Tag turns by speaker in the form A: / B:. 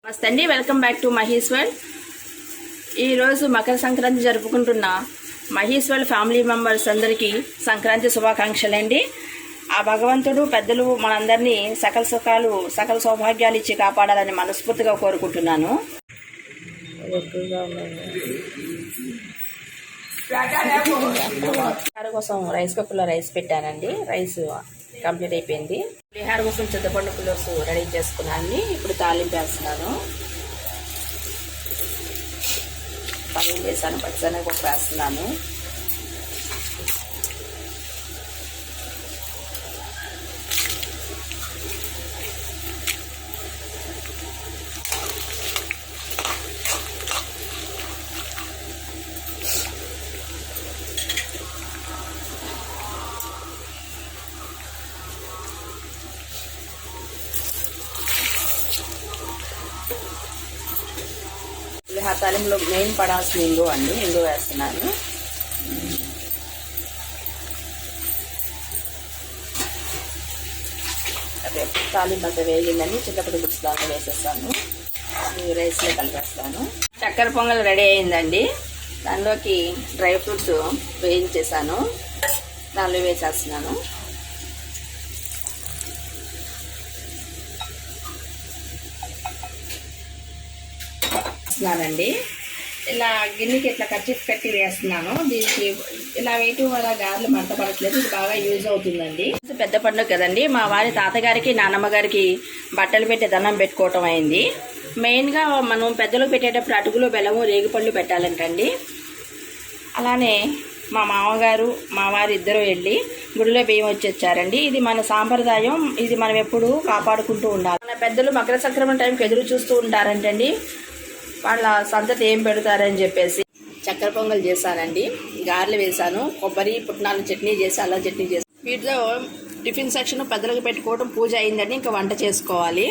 A: నమస్తే అండి, welcome back to Mahesh world. ఈరోజు మకర సంక్రాంతి జరుపుకుంటున్న మహేష్ వరల్డ్ ఫ్యామిలీ మెంబర్స్ అందరికీ సంక్రాంతి శుభాకాంక్షలు అండి. ఆ భగవంతుడు పెద్దలు మనందరినీ సకల సుఖాలు సకల సౌభాగ్యాలు ఇచ్చి కాపాడాలని మనస్ఫూర్తిగా కోరుకుంటున్నాను. కోసం రైస్ కుక్కర్లో రైస్ పెట్టానండి. రైస్ కంప్లీట్ అయిపోయింది. పులిహార కోసం చింతపండు పులుసు రెడీ చేసుకున్నాను. ఇప్పుడు తాలింపు వేస్తున్నాను. పన్నీర్ వేసాను, పచ్చిశనగపప్పు వేస్తున్నాను. తాలింపులో మెయిన్ పడాల్సిన ఇంగు అండి, ఇంగు వేస్తున్నాను. అదే తాలింపు అంతా వేగిందని చింతపండు పులుసు దాంట్లో వేసేస్తాను. రైస్లో కలిపేస్తాను. చక్కెర పొంగల్ రెడీ అయిందండి. దానిలోకి డ్రై ఫ్రూట్స్ వేయించేసాను, దానిలో వేసేస్తున్నాను. వేస్తున్నానండి. ఇలా గిన్నెకి ఇట్లా కర్చీఫ్ కట్టి వేస్తున్నాను. దీనికి ఇలా వేయటం వల్ల గారెలు మంట పడట్లేదు. ఇది బాగా యూజ్ అవుతుందండి. పెద్ద పండుగ కదండి. మా వారి తాతగారికి నాన్నమ్మ గారికి బట్టలు పెట్టి దండం పెట్టుకోవటం అయింది. మెయిన్గా మనం పెద్దలు పెట్టేటప్పుడు అటుకులు బెల్లము రేగిపళ్ళు పెట్టాలంటండి. అలానే మా మామగారు మా వారు ఇద్దరు వెళ్ళి గుడిలో బియ్యం వచ్చారండి. ఇది మన సాంప్రదాయం. ఇది మనం ఎప్పుడు కాపాడుకుంటూ ఉండాలి. మన పెద్దలు మకర సంక్రమణ టైంకి ఎదురు చూస్తూ ఉంటారంటండి. వాళ్ళ సంతతి ఏం పెడతారని చెప్పేసి చక్కెర పొంగల్ చేశానండి. గారెలు వేసాను, కొబ్బరి పుట్నాలు చట్నీ చేసి అల్లం చట్నీ చేసి వీటితో టిఫిన్ సెక్షన్ పెద్దలకు పెట్టుకోవడం పూజ అయిందండి. ఇంకా వంట చేసుకోవాలి.